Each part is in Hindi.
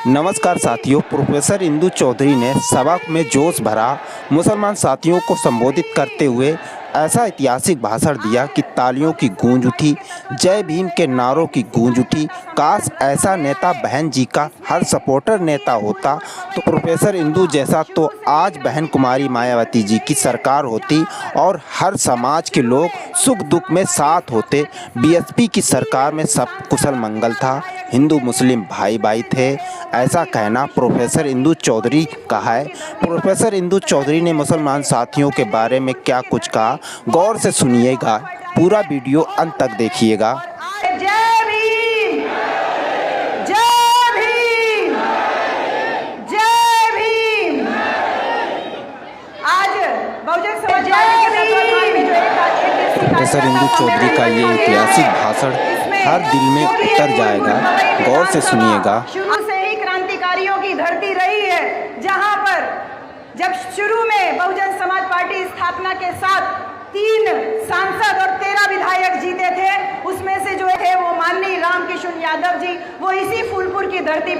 नमस्कार साथियों। प्रोफेसर इंदु चौधरी ने सभा में जोश भरा मुसलमान साथियों को संबोधित करते हुए ऐसा ऐतिहासिक भाषण दिया कि तालियों की गूंज उठी, जय भीम के नारों की गूंज उठी। काश ऐसा नेता बहन जी का हर सपोर्टर नेता होता तो प्रोफेसर इंदु जैसा तो आज बहन कुमारी मायावती जी की सरकार होती और हर समाज के लोग सुख दुख में साथ होते। बीएसपी की सरकार में सब कुशल मंगल था, हिंदू मुस्लिम भाई भाई थे, ऐसा कहना प्रोफेसर इंदु चौधरी का है। प्रोफेसर इंदु चौधरी ने मुसलमान साथियों के बारे में क्या कुछ कहा, गौर से सुनिएगा, पूरा वीडियो अंत तक देखिएगा। जय भीम, जय भीम, जय भीम। आज बहुजन समाज पार्टी के प्रोफेसर इंदु चौधरी का ये ऐतिहासिक भाषण हर दिल में उतर जाएगा, गौर से सुनिएगा। शुरू से ही क्रांतिकारियों की धरती रही है, जहां पर जब शुरू में बहुजन समाज पार्टी स्थापना के साथ 3 सांसद और 13 विधायक जीते थे, उसमें से जो थे वो माननीय रामकिशन यादव जी, वो इसी फूलपुर की धरती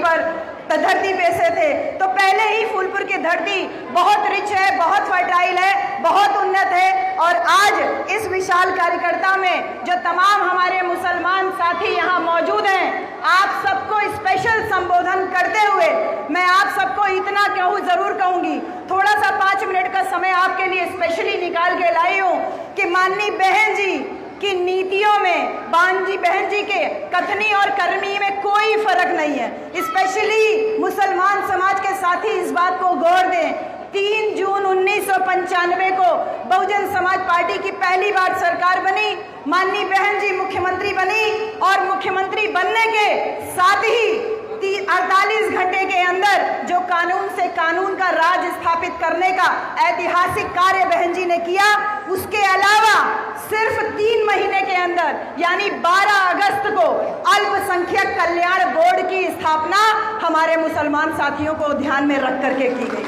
पे से थे। तो पहले ही फूलपुर की धरती बहुत रिच है, बहुत फर्टाइल है, बहुत उन्नत है। और आज इस विशाल कार्यकर्ता में जो तमाम हमारे मुसलमान साथी यहाँ मौजूद हैं, आप सबको स्पेशल संबोधन करते हुए मैं आप सबको इतना जरूर कहूंगी, थोड़ा सा 5 मिनट का समय आपके लिए स्पेशली निकाल के लाई हूँ कि माननीय बहन जी की नीतियों में, बहन जी के कथनी और करनी में कोई फर्क नहीं है। स्पेशली मुसलमान समाज के साथी इस बात को गौर दें। 3 जून 1995 को बहुजन समाज पार्टी की पहली बार सरकार बनी, माननीय बहन जी मुख्यमंत्री बनी और मुख्यमंत्री बनने के साथ ही 48 घंटे के अंदर जो कानून से कानून का राज स्थापित करने का ऐतिहासिक कार्य बहन जी ने किया, उसके अलावा सिर्फ 3 महीने के अंदर यानी 12 अगस्त को अल्पसंख्यक कल्याण बोर्ड की स्थापना हमारे मुसलमान साथियों को ध्यान में रख करके की गई।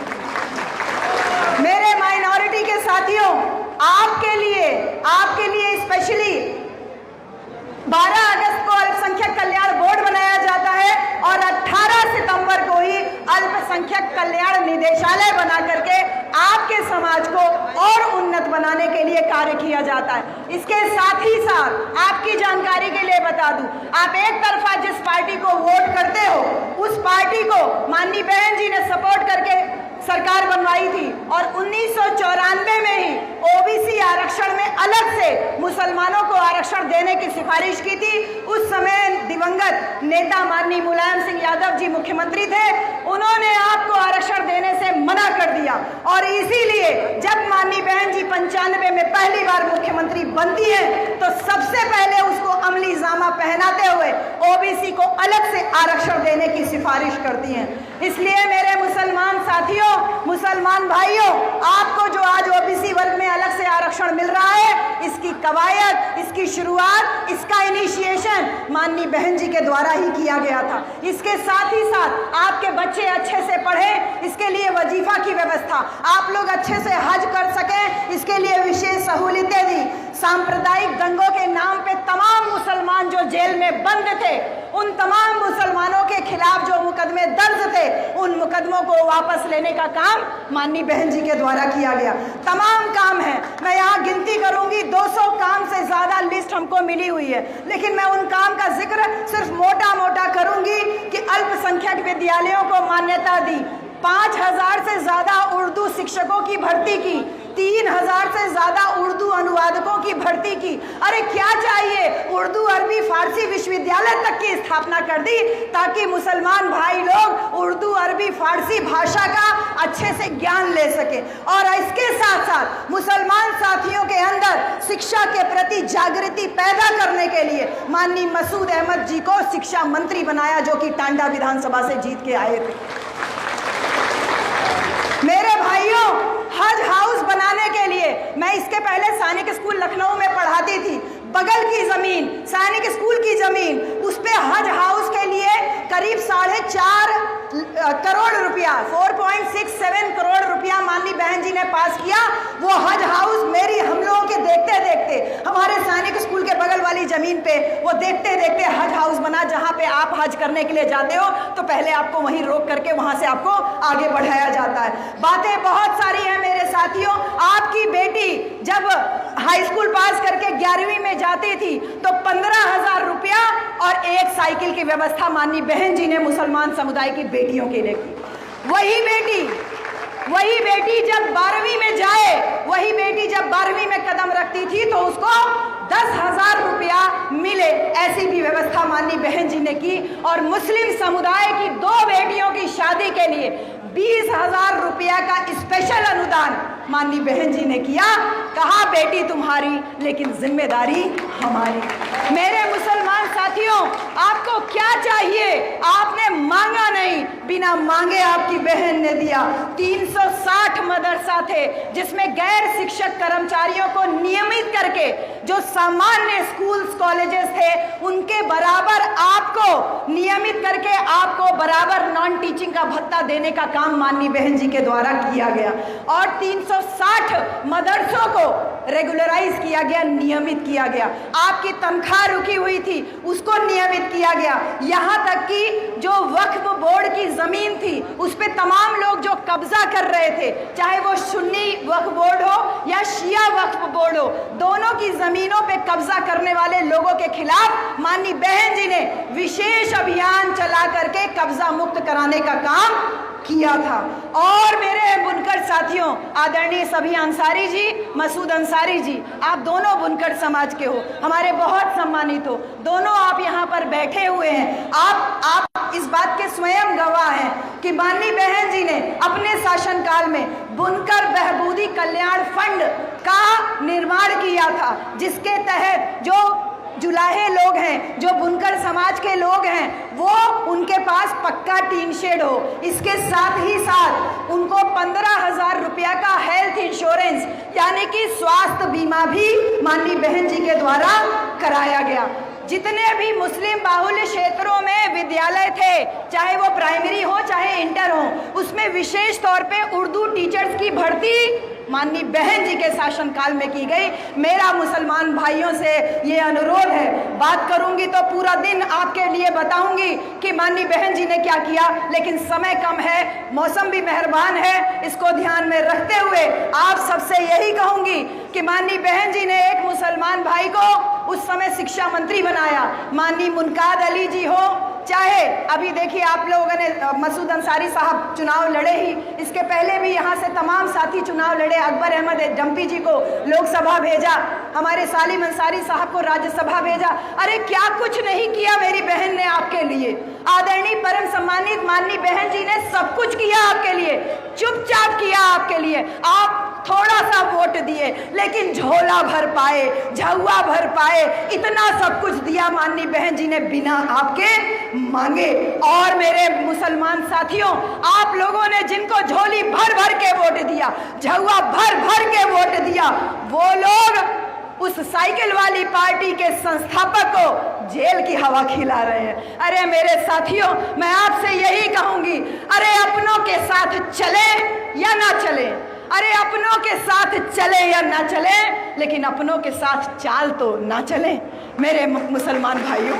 मेरे माइनॉरिटी के साथियों, आपके लिए स्पेशली 12 अगस्त को अल्पसंख्यक कल्याण बोर्ड बनाया जाता है और 18 सितंबर को ही अल्पसंख्यक कल्याण निदेशालय बना करके आपके समाज को और उन्नत बनाने के लिए कार्य किया जाता है। इसके साथ ही साथ आपकी जानकारी के लिए बता दूं, आप एक तरफा जिस पार्टी को वोट करते हो, उस पार्टी को माननीय बहन जी ने सपोर्ट करके सरकार बनवाई थी और 1994 में ही ओबीसी आरक्षण में अलग से मुसलमानों को आरक्षण देने की सिफारिश की थी। उस समय दिवंगत नेता माननीय मुलायम सिंह यादव जी मुख्यमंत्री थे, उन्होंने आपको आरक्षण देने से मना कर दिया और इसीलिए जब माननीय बहन जी 95 में पहली बार मुख्यमंत्री बनती है तो सबसे पहले उसको अमली जामा पहनाते हुए ओबीसी को अलग से आरक्षण देने की सिफारिश करती हैं। इसलिए मेरे मुसलमान साथियों, मुसलमान भाइयों, आपको जो आज ओबीसी वर्ग में अलग से आरक्षण मिल रहा है, इसकी कवायद, इसकी शुरुआत, इसका इनिशिएशन माननीय बहन जी के द्वारा ही किया गया था। इसके साथ ही साथ आपके बच्चे अच्छे से पढ़े, इसके लिए वजीफा की व्यवस्था, आप लोग अच्छे से हज कर सकें, इसके लिए विशेष सहूलियतें दी। सांप्रदायिक दंगों के नाम पे तमाम मुसलमान जो जेल में बंद थे, उन तमाम मुसलमानों के खिलाफ जो मुकदमे दर्ज थे, उन मुकदमों को वापस लेने का काम माननीय बहन जी के द्वारा किया गया। तमाम काम है, मैं यहाँ गिनती करूंगी, 200 काम से ज्यादा लिस्ट हमको मिली हुई है, लेकिन मैं उन काम का जिक्र सिर्फ मोटा मोटा करूंगी कि अल्पसंख्यक विद्यालयों को मान्यता दी, 5000 से ज्यादा उर्दू शिक्षकों की भर्ती की, 3000 से ज्यादा उर्दू अनुवादकों की भर्ती की। अरे क्या चाहिए, उर्दू अरबी फारसी विश्वविद्यालय तक की स्थापना कर दी ताकि मुसलमान भाई लोग उर्दू अरबी फारसी भाषा का अच्छे से ज्ञान ले सके। और इसके साथ साथ मुसलमान साथियों के अंदर शिक्षा के प्रति जागृति पैदा करने के लिए माननीय मसूद अहमद जी को शिक्षा मंत्री बनाया, जो कि टांडा विधानसभा से जीत के आए थे। मेरे भाइयों, हज हाउस बनाने के लिए, मैं इसके पहले सैनिक स्कूल लखनऊ में पढ़ाती थी, बगल की जमीन, सैनिक स्कूल की जमीन, उस पे हज हाउस के लिए करीब 4.5 करोड़ रुपया, 4.67 करोड़ रुपया माननीय बहन जी ने पास किया। वो हज हाउस मेरी हम लोगों के देखते देखते, हमारे सैनिक स्कूल के बगल वाली जमीन पे वो देखते देखते हज हाउस बना, जहां पे आप हज करने के लिए जाते हो तो पहले आपको वहीं रोक करके वहां से आपको आगे बढ़ाया जाता है। बातें बहुत सारी हैं मेरे साथियों। आपकी बेटी जब हाई स्कूल पास करके 11वीं में जाती थी तो 15,000 रुपया और एक साइकिल की व्यवस्था माननीय बहन जी ने मुसलमान समुदाय की बेटियों के लिए की। वही बेटी जब 12वीं में जाए, वही बेटी जब 12वीं में कदम रखती थी तो उसको 10,000 रुपया मिले, ऐसी भी व्यवस्था माननीय बहन जी ने की। और मुस्लिम समुदाय की 2 बेटियों की शादी के लिए 20,000 रुपया का स्पेशल अनुदान माननीय बहन जी ने किया। कहा बेटी तुम्हारी लेकिन जिम्मेदारी हमारी। मेरे मुसलमान साथियों, आपको क्या चाहिए? आपने मांगा नहीं, बिना मांगे आपकी बहन ने दिया। 360 मदरसा थे जिसमें गैर शिक्षक कर्मचारियों को नियमित करके जो सामान्य स्कूल्स कॉलेजेस थे उनके बराबर आपको नियमित करके आपको बराबर नॉन टीचिंग का भत्ता देने का काम माननीय बहन जी के द्वारा किया गया। और 360 मदरसों को रेगुलराइज किया गया, नियमित किया गया। आपकी तनख्वाह रुकी हुई थी उसको नियमित किया गया। यहाँ तक कि जो वक्फ बोर्ड की जमीन थी उस पे तमाम लोग जो कब्जा कर रहे थे, चाहे वो सुन्नी वक्फ बोर्ड हो या शिया वक्फ बोर्ड हो, दोनों की जमीनों पे कब्जा करने वाले लोगों के खिलाफ माननीय बहन जी ने विशेष अभियान चला करके कब्जा मुक्त कराने का काम किया था। और मेरे बुनकर साथियों, आदरणीय सभी अंसारी जी, मसूद अंसारी जी, आप दोनों बुनकर समाज के हो, हमारे बहुत सम्मानित हो, दोनों आप यहाँ पर बैठे हुए हैं। आप इस बात के स्वयं गवाह हैं कि माननीय बहन जी ने अपने शासनकाल में बुनकर बहबूदी कल्याण फंड का निर्माण किया था, जिसके तहत जो जुलाहे लोग हैं, जो बुनकर समाज के लोग हैं, वो उनके पास पक्का टीन शेड हो। इसके साथ ही साथ उनको 15,000 रुपया का हेल्थ इंश्योरेंस यानी कि स्वास्थ्य बीमा भी माननीय बहन जी के द्वारा कराया गया। जितने भी मुस्लिम बाहुल्य क्षेत्रों में विद्यालय थे, चाहे वो प्राइमरी हो चाहे इंटर हो, उसमें विशेष तौर पे उर्दू टीचर्स की भर्ती माननीय बहन जी के शासनकाल में की गई। मेरा मुसलमान भाइयों से ये अनुरोध है, बात करूंगी तो पूरा दिन आपके लिए बताऊंगी कि माननीय बहन जी ने क्या किया, लेकिन समय कम है, मौसम भी मेहरबान है, इसको ध्यान में रखते हुए आप सबसे यही कहूंगी कि माननीय बहन जी ने एक मुसलमान भाई को उस समय शिक्षा मंत्री बनाया, माननीय मुनकाद अली जी हो, चाहे अभी देखिए आप लोगों ने मसूद अंसारी साहब चुनाव लड़े ही, इसके पहले भी यहाँ से तमाम साथी चुनाव लड़े, अकबर अहमद जंपी जी को लोकसभा भेजा, हमारे सालिम अंसारी साहब को राज्यसभा भेजा। अरे क्या कुछ नहीं किया मेरी बहन ने आपके लिए। आदरणीय परम सम्मानित माननीय बहन जी ने सब कुछ किया आपके लिए, चुपचाप किया आपके लिए। आप थोड़ा सा वोट दिए लेकिन झोला भर पाए, झुआ भर पाए, इतना सब कुछ दिया माननीय बहन जी ने बिना आपके मांगे। और मेरे मुसलमान साथियों, आप लोगों ने जिनको झोली भर भर के वोट दिया, झुआ भर भर के वोट दिया, वो लोग उस साइकिल वाली पार्टी के संस्थापक को जेल की हवा खिला रहे हैं। अरे मेरे साथियों, मैं आपसे यही कहूंगी, अरे अपनों के साथ चले या ना चले, अरे अपनों के साथ चले या ना चले, लेकिन अपनों के साथ चाल तो ना चले। मेरे मुसलमान भाइयों,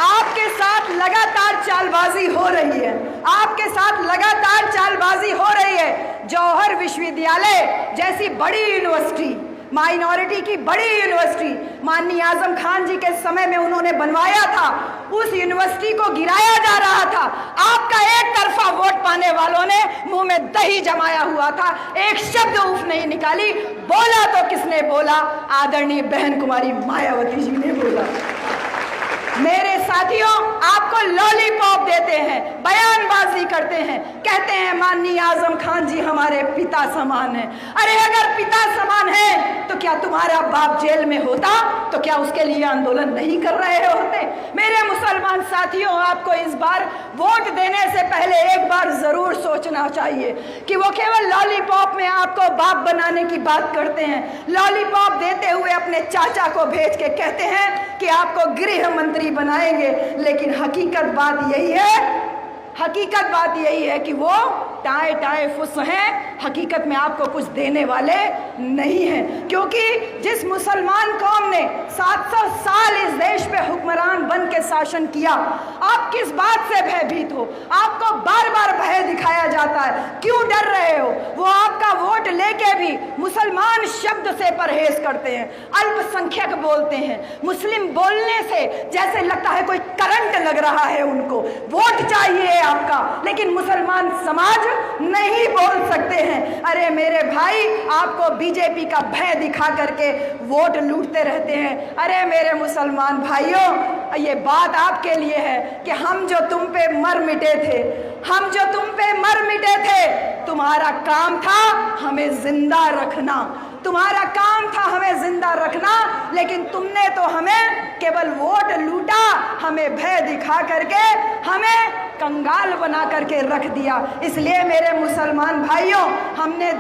आपके साथ लगातार चालबाजी हो रही है, आपके साथ लगातार चालबाजी हो रही है। जौहर विश्वविद्यालय जैसी बड़ी यूनिवर्सिटी, माइनॉरिटी की बड़ी यूनिवर्सिटी माननीय आजम खान जी के समय में उन्होंने बनवाया था, उस यूनिवर्सिटी को गिराया जा रहा था। आपका एक तरफा वोट पाने वालों ने मुंह में दही जमाया हुआ था, एक शब्द उफ नहीं निकाली। बोला तो किसने बोला? आदरणीय बहन कुमारी मायावती जी ने बोला। मेरे साथियों, आपको लॉलीपॉप देते हैं, बयानबाजी बयानबाजी करते हैं, कहते हैं माननीय आजम खान जी हमारे पिता समान हैं। अरे अगर पिता समान है तो क्या तुम्हारा बाप जेल में होता तो क्या उसके लिए आंदोलन नहीं कर रहे होते? मेरे मुसलमान साथियों, आपको इस बार वोट देने से पहले एक बार जरूर सोचना चाहिए कि वो केवल लॉलीपॉप में आपको बाप बनाने की बात करते हैं। लॉलीपॉप देते हुए अपने चाचा को भेज के कहते हैं कि आपको गृह मंत्री बनाएंगे, लेकिन हकीकत बात यही है कि वो टाए टाए फुस हैं, हकीकत में आपको कुछ देने वाले नहीं हैं। क्योंकि जिस मुसलमान कौम ने 700 साल इस देश पे हुक्मरान बन के शासन किया, आप किस बात से भयभीत हो? आपको बार बार भय दिखाया जाता है, क्यों डर रहे हो? वो आपका वोट लेके भी मुसलमान शब्द से परहेज करते हैं, अल्पसंख्यक बोलते हैं। मुस्लिम बोलने से जैसे लगता है कोई करंट लग रहा है उनको। वोट चाहिए आपका, लेकिन मुसलमान समाज नहीं बोल सकते हैं। अरे मेरे भाई, आपको बीजेपी का भय दिखा करके वोट लूटते रहते हैं। अरे मेरे मुसलमान भाइयों, ये बात आपके लिए है कि हम जो तुम पे मर मिटे थे, तुम्हारा काम था हमें जिंदा रखना, लेकिन तुमने तो हमें केवल वोट लूटा, हमें भय दिखा करके हमें कंगाल बना करके रख दिया। इसलिए मेरे मुसलमान भाइयों, हमने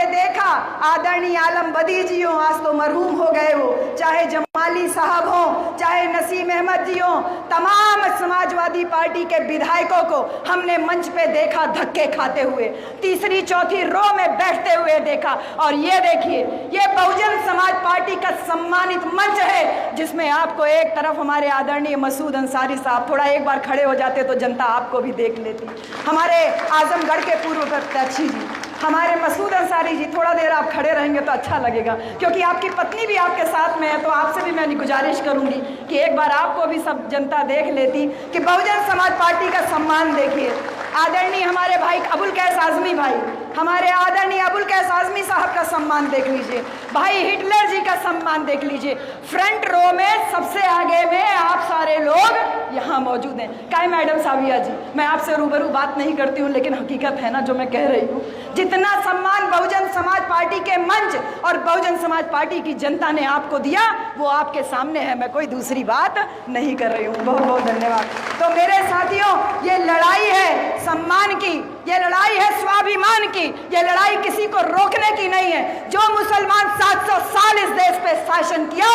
देखा आदरणीय आलम बदी जी हो, आज तो मरहूम हो गए हो, चाहे जमाली साहब हो, चाहे नसीम अहमद जी हो, तमाम समाजवादी पार्टी के विधायकों को हमने मंच पे देखा धक्के खाते हुए, तीसरी चौथी रो में बैठते हुए देखा। और ये देखिए, ये बहुजन समाज पार्टी का सम्मानित मंच है, जिसमें आपको एक तरफ हमारे आदरणीय मसूद अंसारी साहब, थोड़ा एक बार खड़े हो जाते तो जनता आपको भी देख लेती, हमारे आजमगढ़ के पूर्व प्रत्याशी जी, हमारे मसूद अंसारी जी, थोड़ा देर आप खड़े रहेंगे तो अच्छा लगेगा, क्योंकि आपकी पत्नी भी आपके साथ में है। तो आपसे भी मैं गुजारिश करूंगी कि एक बार आपको भी सब जनता देख लेती कि बहुजन समाज पार्टी का सम्मान देखिए। आदरणीय हमारे भाई अबुल कैस आजमी भाई, हमारे आदरणीय अबुल कैस आजमी साहब का सम्मान देख लीजिए, भाई हिटलर जी का सम्मान देख लीजिए। फ्रंट रो में सबसे आगे में आप सारे लोग यहाँ मौजूद हैं। काय मैडम साविया जी, मैं आपसे रूबरू बात नहीं करती हूँ, लेकिन हकीकत है ना जो मैं कह रही हूँ। जितना सम्मान बहुजन समाज पार्टी के मंच और बहुजन समाज पार्टी की जनता ने आपको दिया, वो आपके सामने है, मैं कोई दूसरी बात नहीं कर रही हूँ। बहुत बहुत धन्यवाद। तो मेरे साथियों, ये लड़ाई है सम्मान की, ये लड़ाई है स्वाभिमान की, ये लड़ाई किसी को रोकने की नहीं है। जो मुसलमान 700 साल इस देश पे शासन किया,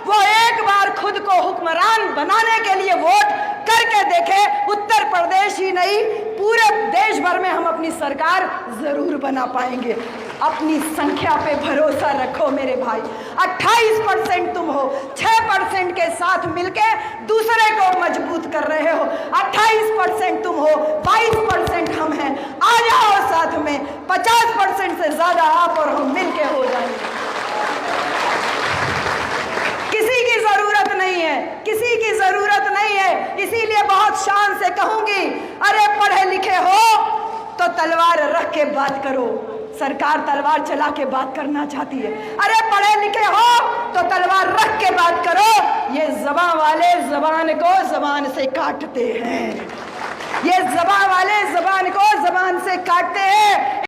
वो एक बार खुद को हुक्मरान बनाने के लिए वोट करके देखे। उत्तर प्रदेश ही नहीं, पूरे देश भर में हम अपनी सरकार जरूर बना पाएंगे। अपनी संख्या पे भरोसा रखो मेरे भाई। 28% तुम हो, 6% के साथ मिलके दूसरे को मजबूत कर रहे हो। 28% तुम हो, 22% हम हैं। आ जाओ साथ में, 50% से ज्यादा आप और हम मिलके हो जाएंगे। किसी की जरूरत नहीं है, किसी की जरूरत नहीं है। इसीलिए बहुत शान से कहूंगी, अरे पढ़े लिखे हो तो तलवार रख के बात करो। सरकार तलवार चला के बात करना चाहती है। अरे पढ़े लिखे हो तो तलवार रख के बात करो। ये ज़बान वाले ज़बान को ज़बान से काटते हैं, ये ज़बान वाले ज़बान